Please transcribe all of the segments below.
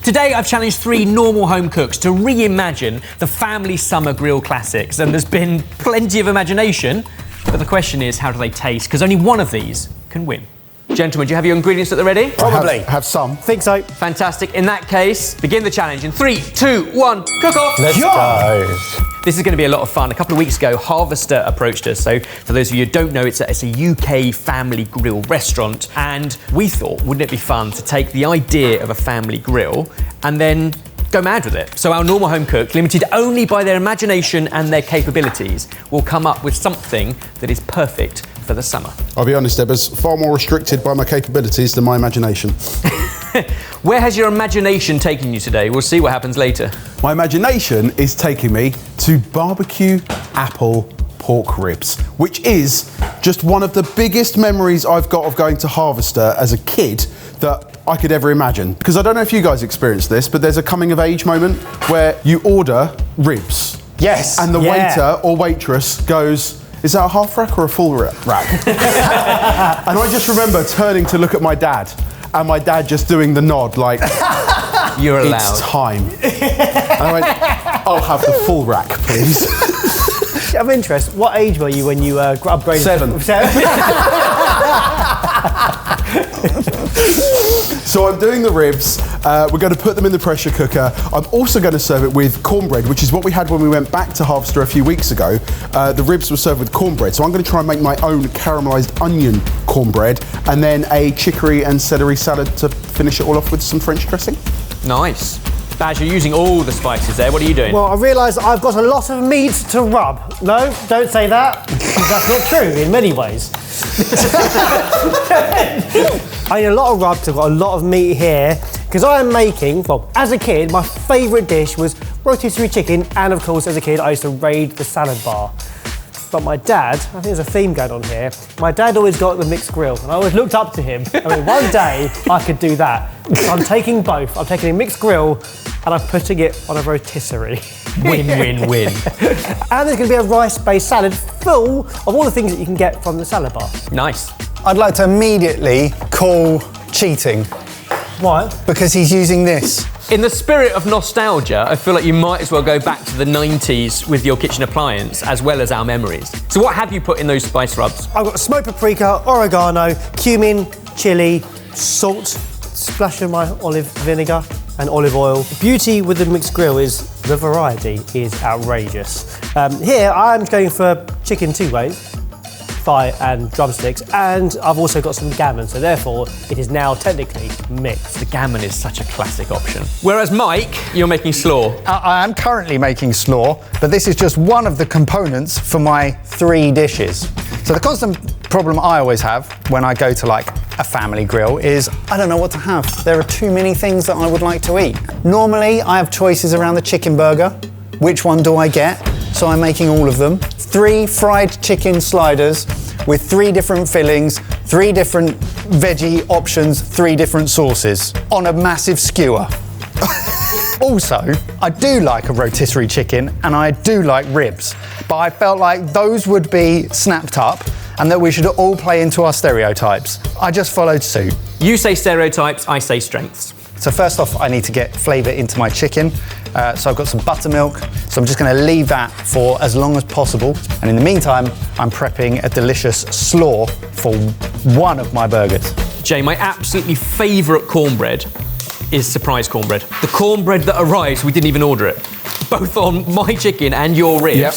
Today I've challenged 3 normal home cooks to reimagine the family summer grill classics, and there's been plenty of imagination, but the question is, how do they taste? Because only one of these can win. Gentlemen, do you have your ingredients at the ready? Probably. Have some. Think so. Fantastic. In that case, begin the challenge in 3, 2, 1, cook off! Let's go. This is going to be a lot of fun. A couple of weeks ago, Harvester approached us. So for those of you who don't know, it's a UK family grill restaurant. And we thought, wouldn't it be fun to take the idea of a family grill and then go mad with it? So our normal home cook, limited only by their imagination and their capabilities, will come up with something that is perfect for the summer. I'll be honest, Ebba's far more restricted by my capabilities than my imagination. Where has your imagination taken you today? We'll see what happens later. My imagination is taking me to barbecue apple pork ribs, which is just one of the biggest memories I've got of going to Harvester as a kid that I could ever imagine. Because I don't know if you guys experienced this, but there's a coming of age moment where you order ribs. Yes. And the waiter or waitress goes, "Is that a half rack or a full rack?" And I just remember turning to look at my dad, and my dad just doing the nod like, You're allowed. "It's time." And I went, "I'll have the full rack, please." Of interest, what age were you when you upgraded? 7. 7? So I'm doing the ribs. We're going to put them in the pressure cooker. I'm also going to serve it with cornbread, which is what we had when we went back to Harvester a few weeks ago. The ribs were served with cornbread. So I'm going to try and make my own caramelised onion cornbread, and then a chicory and celery salad to finish it all off with some French dressing. Nice. Baz, you're using all the spices there. What are you doing? Well, I realise I've got a lot of meat to rub. No, don't say that. That's not true in many ways. I need a lot of rubs. I've got a lot of meat here because I am making, well, as a kid, my favourite dish was rotisserie chicken, and of course, as a kid, I used to raid the salad bar. But my dad, I think there's a theme going on here, my dad always got the mixed grill, and I always looked up to him. I mean, one day I could do that. So I'm taking both. I'm taking a mixed grill and I'm putting it on a rotisserie. Win, win, win. And there's going to be a rice-based salad full of all the things that you can get from the salad bar. Nice. I'd like to immediately call cheating Why? because he's using this. In the spirit of nostalgia, I feel like you might as well go back to the 90s with your kitchen appliance, as well as our memories. So what have you put in those spice rubs? I've got smoked paprika, oregano, cumin, chilli, salt, splash of my olive vinegar and olive oil. The beauty with the mixed grill is the variety is outrageous. Here I'm going for chicken 2 ways, thigh and drumsticks, and I've also got some gammon, so therefore it is now technically mixed. The gammon is such a classic option. Whereas Mike, you're making slaw. I am currently making slaw, but this is just one of the components for my 3 dishes. So the constant problem I always have when I go to like a family grill is I don't know what to have. There are too many things that I would like to eat. Normally I have choices around the chicken burger. Which one do I get? So I'm making all of them. 3 fried chicken sliders with 3 different fillings, 3 different veggie options, 3 different sauces on a massive skewer. Also, I do like a rotisserie chicken and I do like ribs, but I felt like those would be snapped up and that we should all play into our stereotypes. I just followed suit. You say stereotypes, I say strengths. So first off, I need to get flavour into my chicken. So I've got some buttermilk, so I'm just going to leave that for as long as possible. And in the meantime, I'm prepping a delicious slaw for one of my burgers. Jay, my absolutely favourite cornbread is surprise cornbread. The cornbread that arrives, we didn't even order it. Both on my chicken and your ribs. Yep.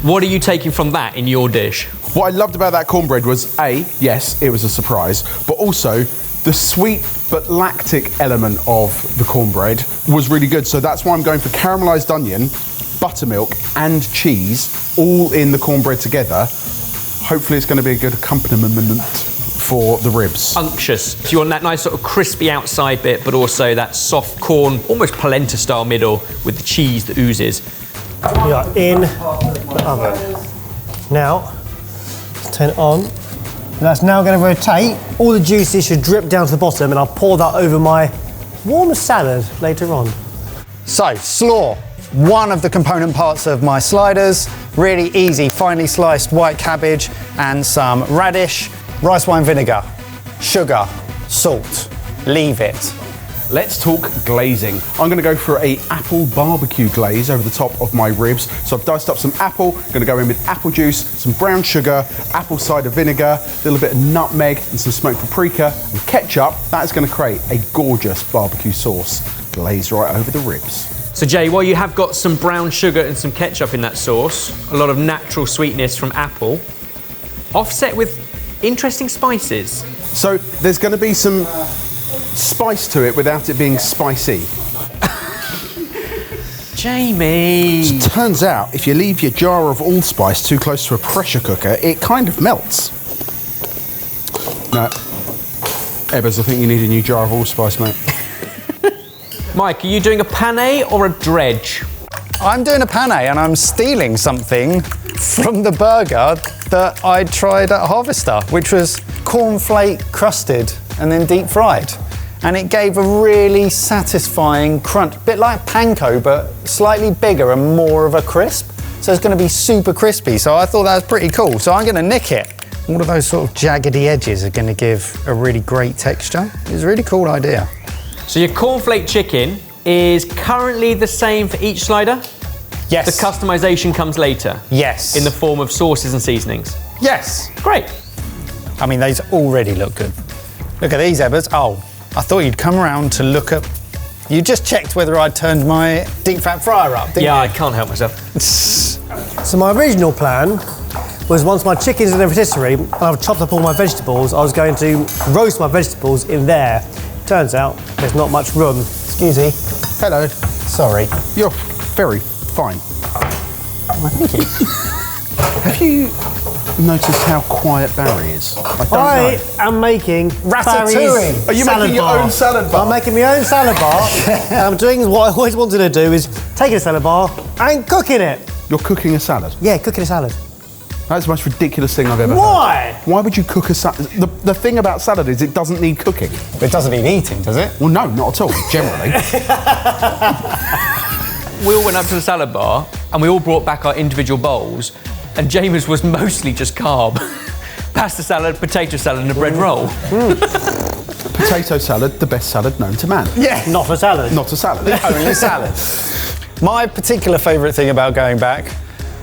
What are you taking from that in your dish? What I loved about that cornbread was yes, it was a surprise, but also the sweet but lactic element of the cornbread was really good. So that's why I'm going for caramelised onion, buttermilk and cheese all in the cornbread together. Hopefully it's going to be a good accompaniment for the ribs. Unctuous. So you want that nice sort of crispy outside bit, but also that soft corn, almost polenta style middle with the cheese that oozes. We are in the oven. Now, turn it on. And that's now going to rotate. All the juices should drip down to the bottom, and I'll pour that over my warm salad later on. So, slaw, one of the component parts of my sliders. Really easy, finely sliced white cabbage and some radish, rice wine vinegar, sugar, salt. Leave it. let's talk glazing. I'm gonna go for a apple barbecue glaze over the top of my ribs. So I've diced up some apple, gonna go in with apple juice, some brown sugar, apple cider vinegar, a little bit of nutmeg and some smoked paprika and ketchup. That is gonna create a gorgeous barbecue sauce. Glaze right over the ribs. So Jay, while you have got some brown sugar and some ketchup in that sauce, a lot of natural sweetness from apple, offset with interesting spices. So there's gonna be some spice to it without it being spicy. Jamie! Turns out, if you leave your jar of allspice too close to a pressure cooker, it kind of melts. No. Ebbers, I think you need a new jar of allspice, mate. Mike, are you doing a penne or a dredge? I'm doing a penne and I'm stealing something from the burger that I tried at Harvester, which was cornflake crusted and then deep fried. And it gave a really satisfying crunch, bit like panko, but slightly bigger and more of a crisp. So it's gonna be super crispy. So I thought that was pretty cool. So I'm gonna nick it. All of those sort of jaggedy edges are gonna give a really great texture. It's a really cool idea. So your cornflake chicken is currently the same for each slider? Yes. The customization comes later? Yes. In the form of sauces and seasonings? Yes. Great. I mean, these already look good. Look at these, Ebbers. Oh, I thought you'd come around to look at... You just checked whether I'd turned my deep fat fryer up, didn't Yeah, you? I can't help myself. So my original plan was once my chicken's in the rotisserie and I've chopped up all my vegetables, I was going to roast my vegetables in there. Turns out there's not much room. Excuse me. Hello. Sorry. You're very fine. Well, thank you. Have you noticed how quiet Barry is? I am making Ratatouille. Barry's Are you salad making your bar. own salad bar? I'm making my own salad bar. And I'm doing what I always wanted to do, is taking a salad bar and cooking it. You're cooking a salad? Yeah, cooking a salad. That's the most ridiculous thing I've ever heard. Why? Why would you cook a salad? The thing about salad is it doesn't need cooking. But it doesn't need eating, does it? Well, no, not at all, generally. We all went up to the salad bar and we all brought back our individual bowls, and James was mostly just carb. Pasta salad, potato salad and a bread roll. Potato salad, the best salad known to man. Yeah. Not a salad. Not a salad. Only salad. My particular favourite thing about going back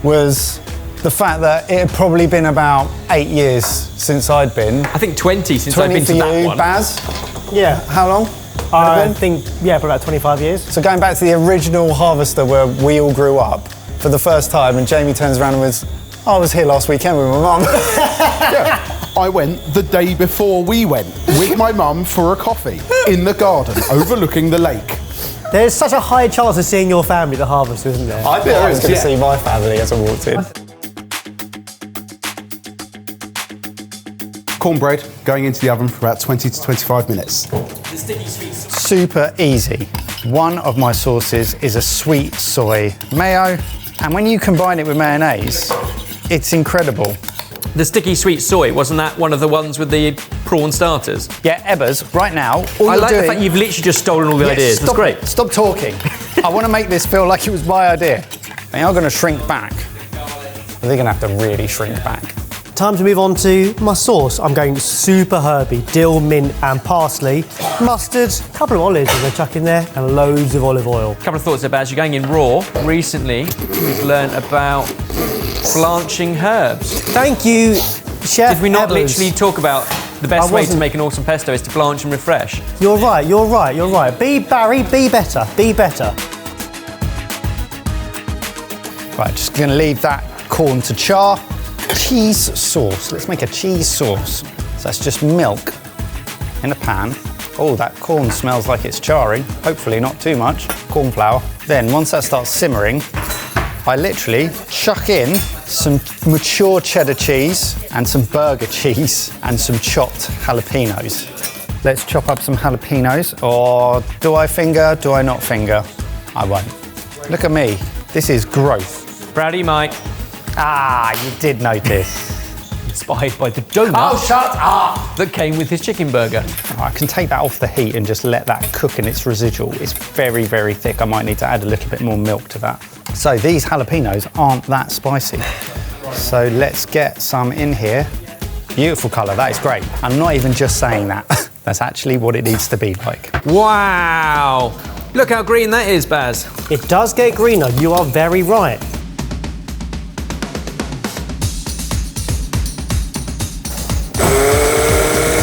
was the fact that it had probably been about 8 years since I'd been. I think 20 since I've 20 been for to that you, one. Baz? Yeah. How long? I think, yeah, for about 25 years. So going back to the original Harvester where we all grew up for the first time, and Jamie turns around and goes, I was here last weekend with my mum. Yeah. I went the day before we went with my mum for a coffee in the garden overlooking the lake. There's such a high chance of seeing your family at the harvest, isn't there? I thought There I was is, going to yeah. see my family as I walked in. Cornbread going into the oven for about 20 to 25 minutes. Super easy. One of my sauces is a sweet soy mayo, and when you combine it with mayonnaise, it's incredible. The sticky sweet soy, wasn't that one of the ones with the prawn starters? Yeah, Ebbers, right now, all I you're like doing... the fact you've literally just stolen all the ideas. Stop, That's great. Stop talking. I want to make this feel like it was my idea. They are going to shrink back. They're going to have to really shrink back. Time to move on to my sauce. I'm going super herby, dill, mint and parsley, mustard, a couple of olives I'm going to chuck in there, and loads of olive oil. A couple of thoughts about, as you're going in raw. Recently, we've learned about blanching herbs. Thank you, Chef Did we not Evans. literally talk about the best I way to wasn't- make an awesome pesto is to blanch and refresh? You're right, you're right, you're right. Be Barry, be better, be better. Right, just going to leave that corn to char. Cheese sauce. Let's make a cheese sauce. So that's just milk in a pan. Oh, that corn smells like it's charring. Hopefully not too much. Corn flour. Then once that starts simmering, I literally chuck in some mature cheddar cheese and some burger cheese and some chopped jalapenos. Let's chop up some jalapenos. Or do I finger? Do I not finger? I won't. Look at me. This is growth. Brady, Mike, Ah, you did notice. inspired by the donut shut up! that came with his chicken burger. I can take that off the heat and just let that cook in its residual. It's very, very thick. I might need to add a little bit more milk to that. So these jalapenos aren't that spicy. So let's get some in here. Beautiful colour, that is great. I'm not even just saying that. That's actually what it needs to be like. Wow! Look how green that is, Baz. It does get greener, you are very right.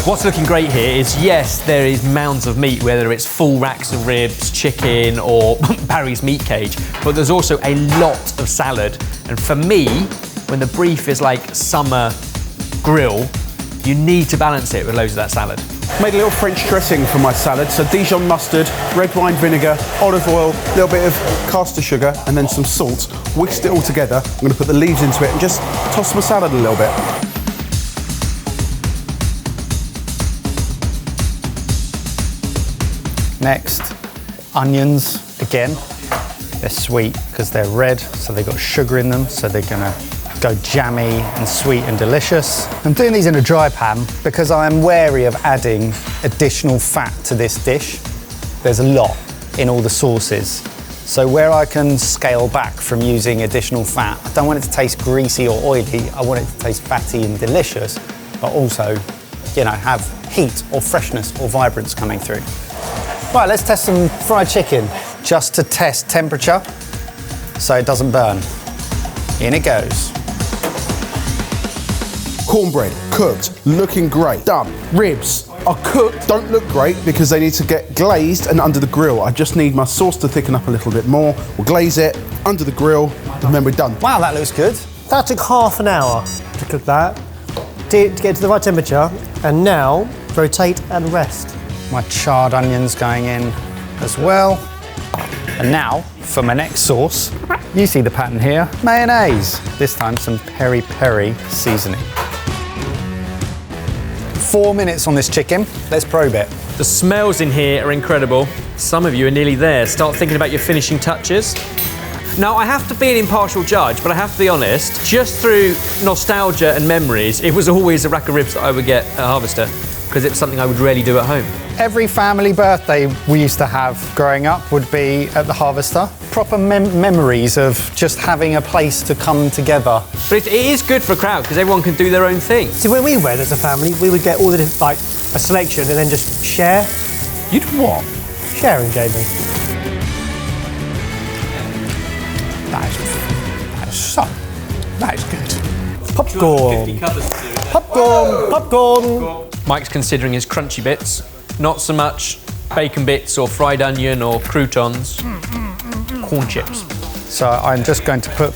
What's looking great here is, yes, there is mounds of meat, whether it's full racks of ribs, chicken, or Barry's meat cage, but there's also a lot of salad. And for me, when the brief is like summer grill, you need to balance it with loads of that salad. Made a little French dressing for my salad. So Dijon mustard, red wine vinegar, olive oil, a little bit of caster sugar, and then some salt. Whisked it all together. I'm going to put the leaves into it and just toss my salad a little bit. Next, onions. Again, they're sweet because they're red, so they've got sugar in them, so they're gonna go jammy and sweet and delicious. I'm doing these in a dry pan because I am wary of adding additional fat to this dish. There's a lot in all the sauces. So where I can scale back from using additional fat, I don't want it to taste greasy or oily, I want it to taste fatty and delicious, but also, you know, have heat or freshness or vibrance coming through. Right, let's test some fried chicken, just to test temperature so it doesn't burn. In it goes. Cornbread, cooked, looking great, done. Ribs are cooked, don't look great because they need to get glazed and under the grill. I just need my sauce to thicken up a little bit more. We'll glaze it, under the grill, and then we're done. Wow, that looks good. That took half an hour to cook that, to get to the right temperature, and now rotate and rest. My charred onions going in as well. And now, for my next sauce, you see the pattern here, mayonnaise. This time some peri-peri seasoning. 4 minutes on this chicken, let's probe it. The smells in here are incredible. Some of you are nearly there. Start thinking about your finishing touches. Now, I have to be an impartial judge, but I have to be honest, just through nostalgia and memories, it was always a rack of ribs that I would get at Harvester, because it's something I would rarely do at home. Every family birthday we used to have growing up would be at the Harvester. Proper memories of just having a place to come together. But it is good for a crowd, because everyone can do their own thing. See, when we went as a family, we would get all the, like, a selection and then just share. You'd what? Sharing, Jamie. That is good. Popcorn. Popcorn. Popcorn. Mike's considering his crunchy bits, not so much bacon bits or fried onion or croutons, corn chips. So I'm just going to put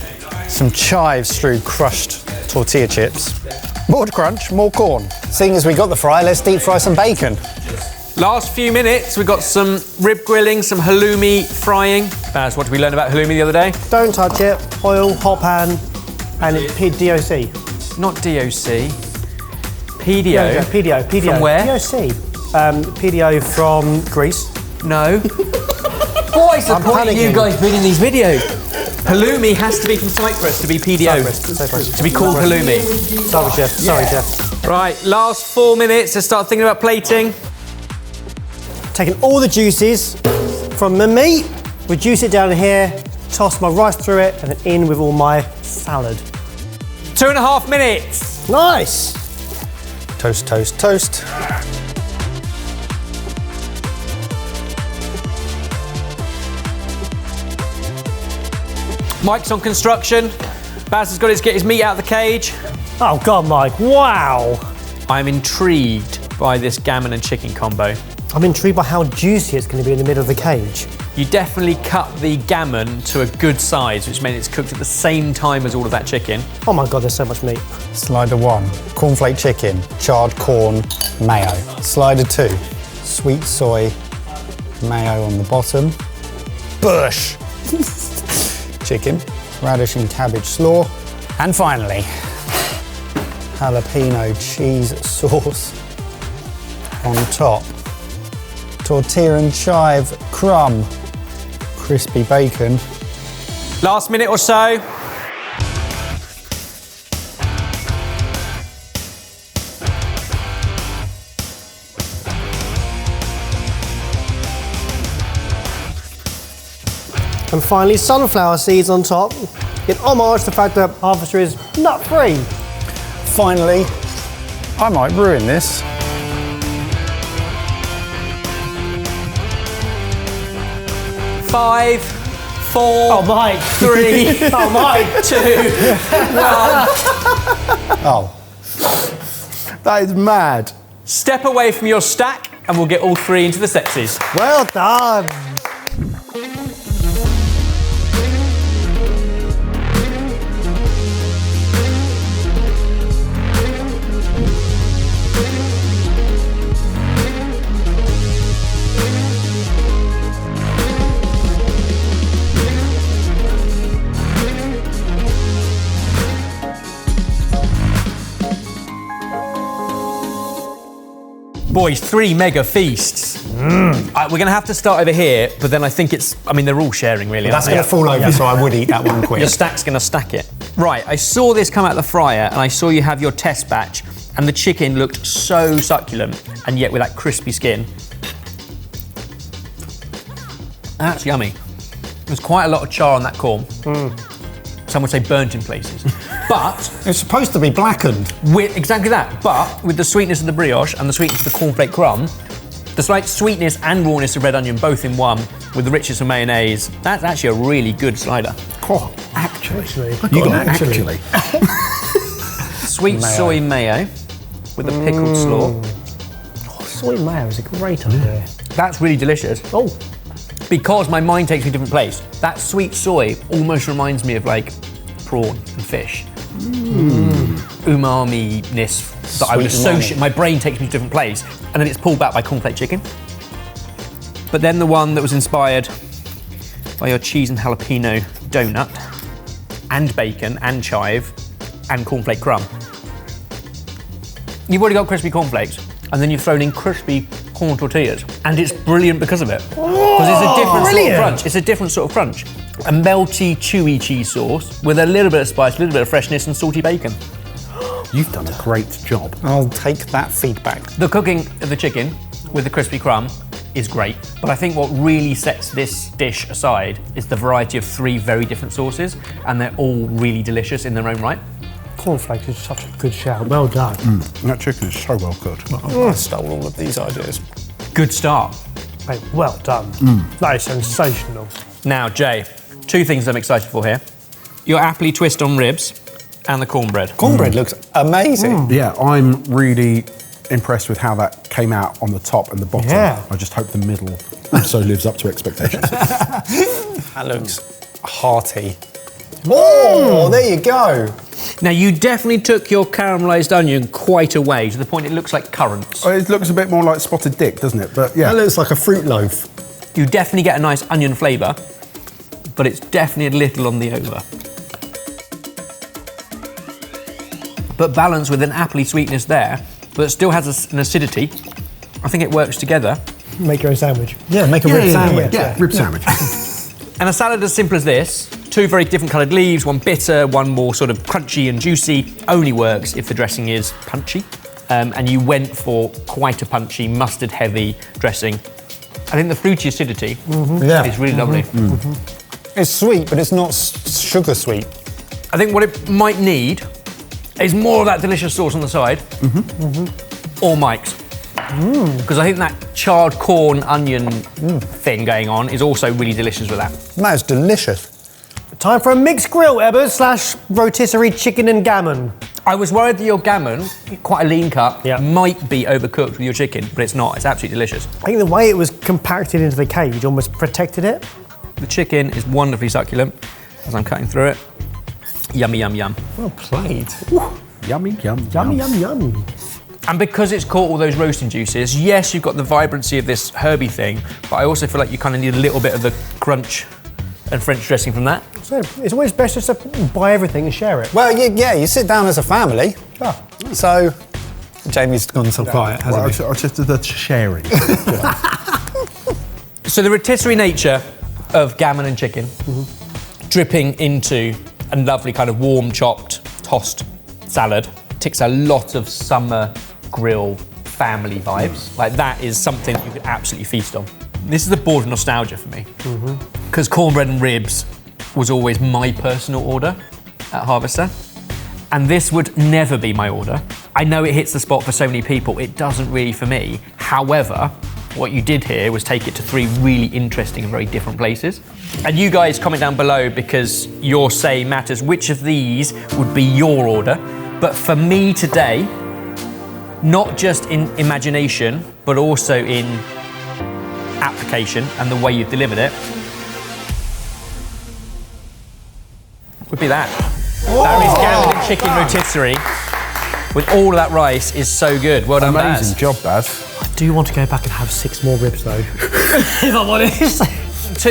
some chives through crushed tortilla chips. More crunch, more corn. Seeing as we got the fry, let's deep fry some bacon. Last few minutes, we've got some rib grilling, some halloumi frying. Baz, what did we learn about halloumi the other day? Don't touch it. Oil, hot pan, and it's DOC. Not DOC. PDO. Yeah, PDO. From where? DOC. PDO from Greece. No. What is the point of you guys being in these videos? Halloumi has to be from Cyprus to be PDO. Cyprus. To be called halloumi. Sorry, chef. Sorry, chef. Right, last 4 minutes to start thinking about plating. Taking all the juices from the meat, reduce it down here, toss my rice through it, and then in with all my salad. 2.5 minutes. Nice. Toast, toast, toast. Mike's on construction. Baz has got to get his meat out of the cage. Oh God, Mike, wow. I'm intrigued by this gammon and chicken combo. I'm intrigued by how juicy it's going to be in the middle of the cage. You definitely cut the gammon to a good size, which meant it's cooked at the same time as all of that chicken. Oh my God, there's so much meat. Slider 1, cornflake chicken, charred corn, mayo. Slider 2, sweet soy, mayo on the bottom. Bush! Chicken, radish and cabbage slaw. And finally, jalapeno cheese sauce on top. Tortilla and chive crumb, crispy bacon. Last minute or so. And finally, sunflower seeds on top, in homage to the fact that Harvester is nut-free. Finally, I might ruin this. 5, 4, Oh, Mike. 3, Oh, Mike. 2, 1. Oh. That is mad. Step away from your stack and we'll get all 3 into the sexies. Well done. Boys, 3 mega feasts. We're going to have to start over here, but then I think they're all sharing really. That's aren't going to fall over, so I would eat that one quick. Your stack's going to stack it. Right, I saw this come out of the fryer and I saw you have your test batch and the chicken looked so succulent and yet with that crispy skin. That's yummy. There's quite a lot of char on that corn. Some would say burnt in places. But It's supposed to be blackened. with exactly that, but with the sweetness of the brioche and the sweetness of the cornflake crumb, the slight sweetness and rawness of red onion both in one, with the richness of mayonnaise, that's actually a really good slider. Oh, actually. You got actually. Sweet soy mayo with the pickled slaw. Soy mayo is a great idea. That's really delicious. Oh, Because my mind takes me to a different place. That sweet soy almost reminds me of like prawn and fish. Umami-ness that I would Sweet umami. associate. My brain takes me to a different place. And then it's pulled back by cornflake chicken. But then the one that was inspired by your cheese and jalapeno donut, and bacon, and chive, and cornflake crumb. You've already got crispy cornflakes, and then you've thrown in crispy corn tortillas, and it's brilliant because of it. Because it's a different sort of crunch. It's a different sort of crunch. A melty, chewy cheese sauce with a little bit of spice, a little bit of freshness, and salty bacon. You've done a great job. I'll take that feedback. The cooking of the chicken with the crispy crumb is great, but I think what really sets this dish aside is the variety of 3 very different sauces, and they're all really delicious in their own right. cornflakes is such a good shout. Well done. That chicken is so well cooked. I stole all of these ideas. Good start. Mate, well done. That is sensational. Now, Jay, 2 things I'm excited for here. Your aptly twist on ribs and the cornbread. Cornbread looks amazing. Yeah, I'm really impressed with how that came out on the top and the bottom. Yeah. I just hope the middle also lives up to expectations. That looks hearty. Oh, there you go. Now, you definitely took your caramelised onion quite a way, to the point it looks like currants. It looks a bit more like spotted dick, doesn't it? But yeah. That looks like a fruit loaf. You definitely get a nice onion flavour, but it's definitely a little on the over. But balanced with an apple sweetness there, but it still has an acidity. I think it works together. Make your own sandwich. Yeah, make a rib sandwich. Yeah, rib sandwich. And a salad as simple as this, 2 very different coloured leaves, one bitter, one more sort of crunchy and juicy, only works if the dressing is punchy. And you went for quite a punchy, mustard-heavy dressing. I think the fruity acidity is really lovely. It's sweet, but it's not sugar sweet. I think what it might need is more of that delicious sauce on the side, or Mike's. Because I think that charred corn onion thing going on is also really delicious with that. That is delicious. Time for a mixed grill, Ebbers, / rotisserie chicken and gammon. I was worried that your gammon, quite a lean cut, Yeah. might be overcooked with your chicken, but it's not. It's absolutely delicious. I think the way it was compacted into the cage almost protected it. The chicken is wonderfully succulent as I'm cutting through it. Yummy, yum, yum. Well played. Yummy, yum, Yummy, yum, yum. And because it's caught all those roasting juices, yes, you've got the vibrancy of this herby thing, but I also feel like you kind of need a little bit of the crunch and French dressing from that. So it's always best just to buy everything and share it. Well, you sit down as a family. So, Jamie's gone so quiet, hasn't he? I just did the sharing. So the rotisserie nature of gammon and chicken dripping into a lovely kind of warm chopped tossed salad ticks a lot of summer grill family vibes. Like that is something you could absolutely feast on. This is the border of nostalgia for me. Because cornbread and ribs was always my personal order at Harvester. And this would never be my order. I know it hits the spot for so many people. It doesn't really for me. However, what you did here was take it to 3 really interesting and very different places. And you guys comment down below, because your say matters, which of these would be your order. But for me today, not just in imagination, but also in application and the way you've delivered it, would be that. Barry's Gambling Chicken Rotisserie with all of that rice is so good. Well done, Amazing Baz. job, Baz. I do want to go back and have 6 more ribs though, if I'm honest.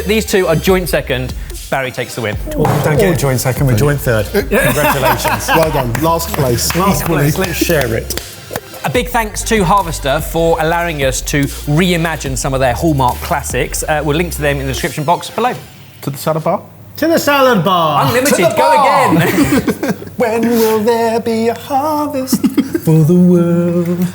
These 2 are joint second. Barry takes the win. Don't get a joint second, we're joint third. Congratulations. Well done. Last place. Last place, let's share it. A big thanks to Harvester for allowing us to reimagine some of their hallmark classics. We'll link to them in the description box below. To the salad bar. To the salad bar. Unlimited, go again. When will there be a harvest? For the world.